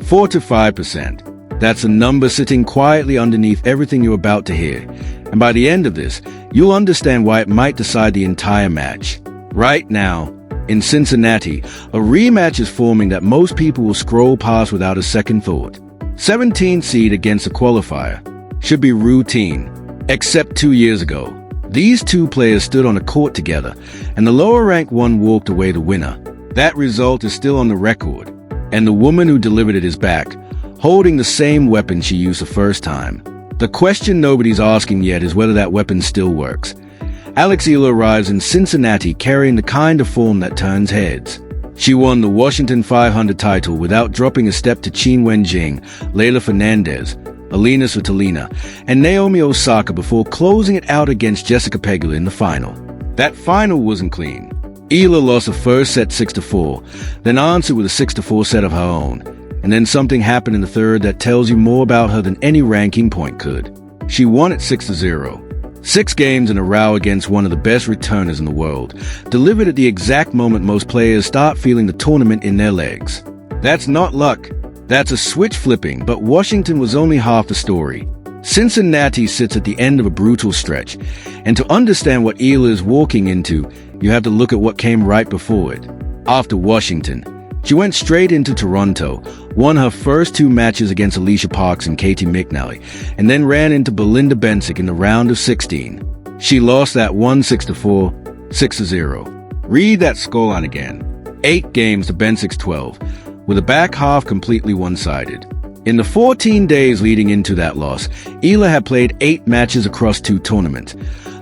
4 to 5%. That's a number sitting quietly underneath everything you're about to hear. And by the end of this, you'll understand why it might decide the entire match. Right now, in Cincinnati, a rematch is forming that most people will scroll past without a second thought. 17th seed against a qualifier should be routine, except 2 years ago. These two players stood on a court together, and the lower-ranked one walked away the winner. That result is still on the record, and the woman who delivered it is back, holding the same weapon she used the first time. The question nobody's asking yet is whether that weapon still works. Alex Eala arrives in Cincinnati carrying the kind of form that turns heads. She won the Washington 500 title without dropping a step to Qin Wenjing, Leylah Fernandez, Elena Svitolina, and Naomi Osaka before closing it out against Jessica Pegula in the final. That final wasn't clean. Eala lost the first set 6-4, then answered with a 6-4 set of her own. And then something happened in the third that tells you more about her than any ranking point could. She won at 6-0. 6 games in a row against one of the best returners in the world, delivered at the exact moment most players start feeling the tournament in their legs. That's not luck. That's a switch flipping, but Washington was only half the story. Cincinnati sits at the end of a brutal stretch, and to understand what Eala is walking into, you have to look at what came right before it. After Washington, she went straight into Toronto, won her first 2 matches against Alicia Parks and Katie McNally, and then ran into Belinda Bencic in the round of 16. She lost that one 6-4, 6-0. Read that scoreline again. 8 games to Bencic's 12, with the back half completely one-sided. In the 14 days leading into that loss, Eala had played 8 matches across 2 tournaments,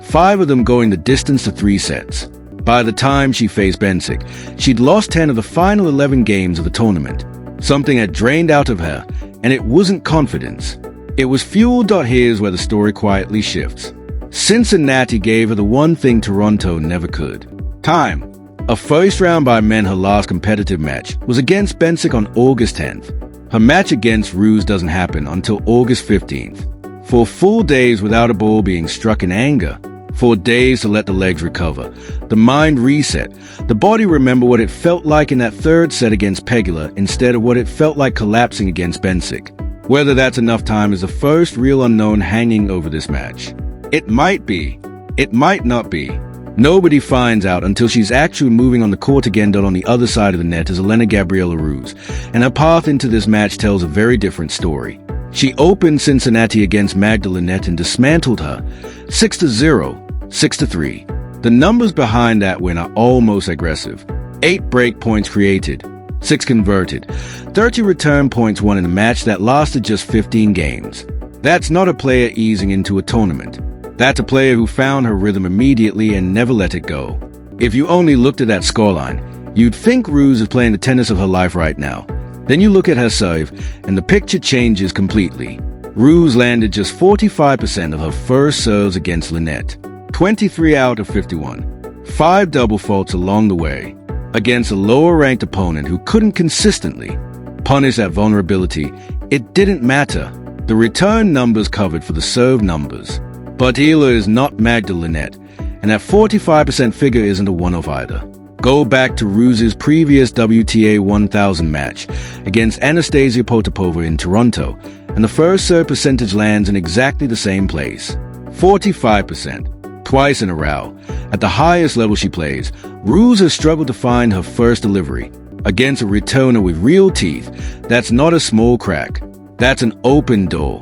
5 of them going the distance to 3 sets. By the time she faced Bencic, she'd lost 10 of the final 11 games of the tournament. Something had drained out of her, and it wasn't confidence. It was fuel. Here's where the story quietly shifts. Cincinnati gave her the one thing Toronto never could. Time. A first round by men, her last competitive match, was against Bencic on August 10th. Her match against Ruse doesn't happen until August 15th. 4 full days without a ball being struck in anger. 4 days to let the legs recover, the mind reset, the body remember what it felt like in that third set against Pegula instead of what it felt like collapsing against Bencic. Whether that's enough time is the first real unknown hanging over this match. It might be. It might not be. Nobody finds out until she's actually moving on the court again. On the other side of the net is Elena-Gabriela Ruse, and her path into this match tells a very different story. She opened Cincinnati against Magda Linette and dismantled her, 6-0, 6-3. The numbers behind that win are almost aggressive. 8 break points created, 6 converted, 30 return points won in a match that lasted just 15 games. That's not a player easing into a tournament. That's a player who found her rhythm immediately and never let it go. If you only looked at that scoreline, you'd think Ruse is playing the tennis of her life right now. Then you look at her serve, and the picture changes completely. Ruse landed just 45% of her first serves against Linette, 23 out of 51. 5 double faults along the way, against a lower-ranked opponent who couldn't consistently punish that vulnerability. It didn't matter. The return numbers covered for the serve numbers. But Eala is not Magda Linette, and that 45% figure isn't a one-off either. Go back to Ruse's previous WTA 1000 match against Anastasia Potapova in Toronto, and the first serve percentage lands in exactly the same place. 45%, twice in a row. At the highest level she plays, Ruse has struggled to find her first delivery. Against a returner with real teeth, that's not a small crack. That's an open door.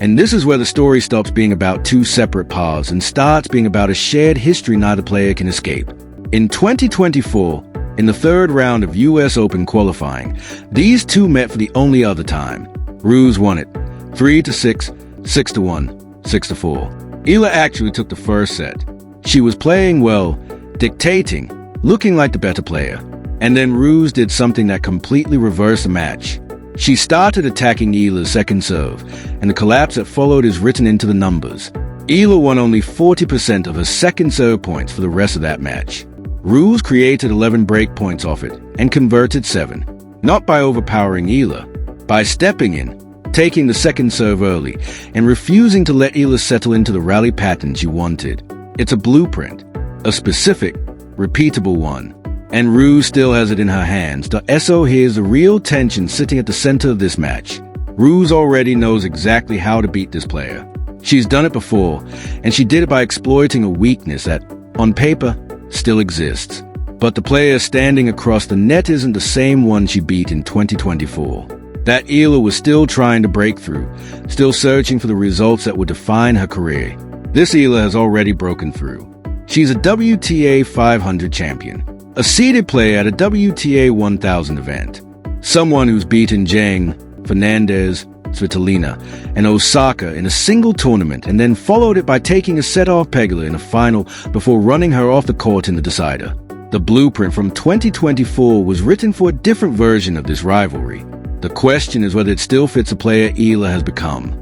And this is where the story stops being about 2 separate paths and starts being about a shared history neither player can escape. In 2024, in the 3rd round of US Open qualifying, these two met for the only other time. Ruse won it, 3-6, 6-1, 6-4. Eala actually took the first set. She was playing well, dictating, looking like the better player. And then Ruse did something that completely reversed the match. She started attacking Eala's second serve, and the collapse that followed is written into the numbers. Eala won only 40% of her second serve points for the rest of that match. Ruse created 11 break points off it and converted 7. Not by overpowering Eala, by stepping in, taking the second serve early, and refusing to let Eala settle into the rally pattern she wanted. It's a blueprint, a specific, repeatable one. And Ruse still has it in her hands. So here's the real tension sitting at the center of this match. Ruse already knows exactly how to beat this player. She's done it before, and she did it by exploiting a weakness that, on paper, still exists. But the player standing across the net isn't the same one she beat in 2024. That Eala was still trying to break through, still searching for the results that would define her career. This Eala has already broken through. She's a WTA 500 champion, a seeded player at a WTA 1000 event, someone who's beaten Zhang, Fernandez, Svitolina, and Osaka in a single tournament and then followed it by taking a set off Pegula in a final before running her off the court in the decider. The blueprint from 2024 was written for a different version of this rivalry. The question is whether it still fits the player Eala has become.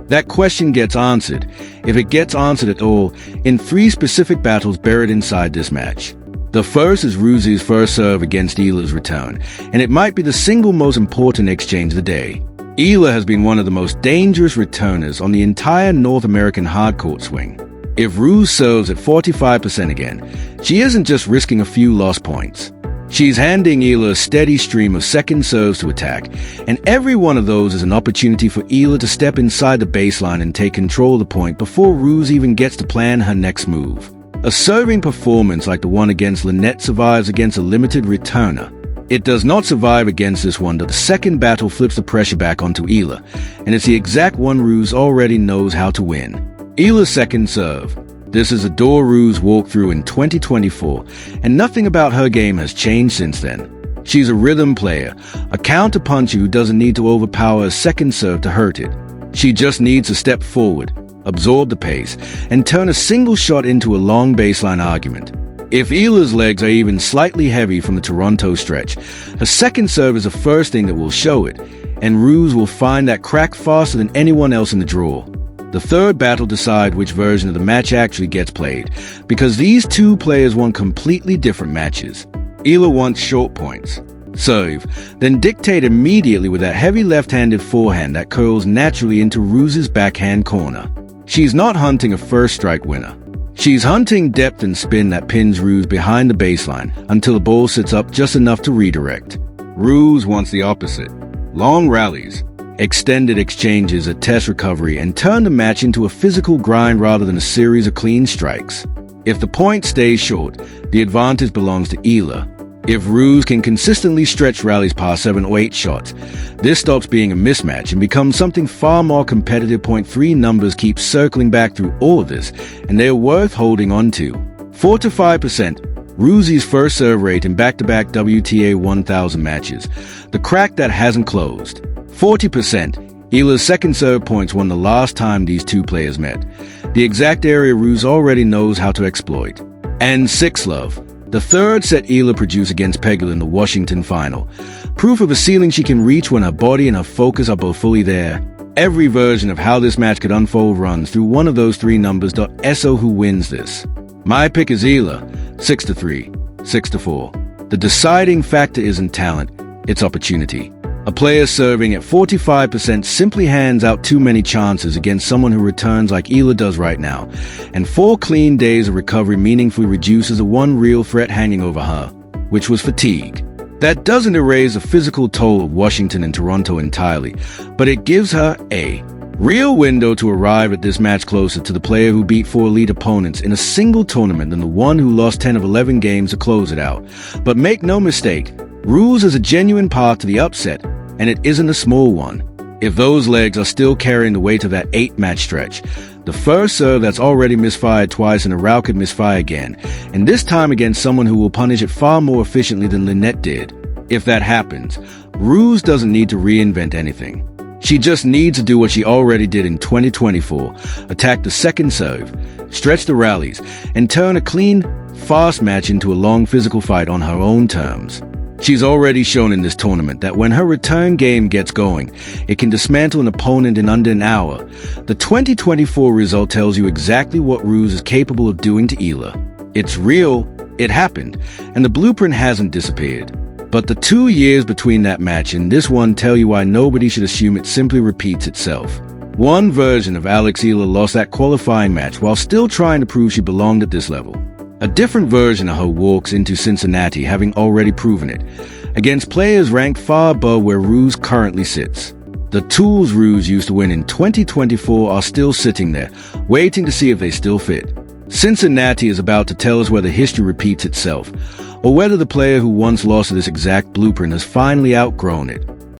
That question gets answered, if it gets answered at all, in 3 specific battles buried inside this match. The first is Ruse's first serve against Eala's return, and it might be the single most important exchange of the day. Eala has been one of the most dangerous returners on the entire North American hardcourt swing. If Ruse serves at 45% again, she isn't just risking a few lost points. She's handing Eala a steady stream of second serves to attack, and every one of those is an opportunity for Eala to step inside the baseline and take control of the point before Ruse even gets to plan her next move. A serving performance like the one against Lynette survives against a limited returner. It does not survive against this one, the second battle flips the pressure back onto Eala, and it's the exact one Ruse already knows how to win. Eala's second serve. This is a door Ruse walked through in 2024, and nothing about her game has changed since then. She's a rhythm player, a counterpuncher who doesn't need to overpower a second serve to hurt it. She just needs to step forward, absorb the pace, and turn a single shot into a long baseline argument. If Eala's legs are even slightly heavy from the Toronto stretch, her second serve is the first thing that will show it, and Ruse will find that crack faster than anyone else in the draw. The third battle decides which version of the match actually gets played, because these two players want completely different matches. Eala wants short points, serve, then dictate immediately with that heavy left-handed forehand that curls naturally into Ruse's backhand corner. She's not hunting a first strike winner. She's hunting depth and spin that pins Ruse behind the baseline until the ball sits up just enough to redirect. Ruse wants the opposite. Long rallies, extended exchanges that test recovery and turn the match into a physical grind rather than a series of clean strikes. If the point stays short, the advantage belongs to Eala. If Ruse can consistently stretch rallies past 7 or 8 shots, this stops being a mismatch and becomes something far more competitive. 3 numbers keep circling back through all of this, and they are worth holding on to. 4 to 5%, Ruse's first serve rate in back-to-back WTA 1000 matches, the crack that hasn't closed. 40%, Eala's second serve points won the last time these two players met, the exact area Ruse already knows how to exploit. And 6 love, the third set Eala produced against Pegula in the Washington final, proof of a ceiling she can reach when her body and her focus are both fully there. Every version of how this match could unfold runs through one of those 3 numbers. So who wins this? My pick is Eala, 6-3, 6-4. The deciding factor isn't talent, it's opportunity. A player serving at 45% simply hands out too many chances against someone who returns like Eala does right now, and 4 clean days of recovery meaningfully reduces the one real threat hanging over her, which was fatigue. That doesn't erase the physical toll of Washington and Toronto entirely, but it gives her a real window to arrive at this match closer to the player who beat 4 elite opponents in a single tournament than the one who lost 10 of 11 games to close it out. But make no mistake, Ruse is a genuine path to the upset, and it isn't a small one. If those legs are still carrying the weight of that 8-match stretch, the first serve that's already misfired twice in a row could misfire again, and this time against someone who will punish it far more efficiently than Lynette did. If that happens, Ruse doesn't need to reinvent anything. She just needs to do what she already did in 2024, attack the second serve, stretch the rallies, and turn a clean, fast match into a long physical fight on her own terms. She's already shown in this tournament that when her return game gets going, it can dismantle an opponent in under an hour. The 2024 result tells you exactly what Ruse is capable of doing to Eala. It's real, it happened, and the blueprint hasn't disappeared. But the 2 years between that match and this one tell you why nobody should assume it simply repeats itself. One version of Alex Eala lost that qualifying match while still trying to prove she belonged at this level. A different version of her walks into Cincinnati, having already proven it, against players ranked far above where Ruse currently sits. The tools Ruse used to win in 2024 are still sitting there, waiting to see if they still fit. Cincinnati is about to tell us whether history repeats itself, or whether the player who once lost to this exact blueprint has finally outgrown it.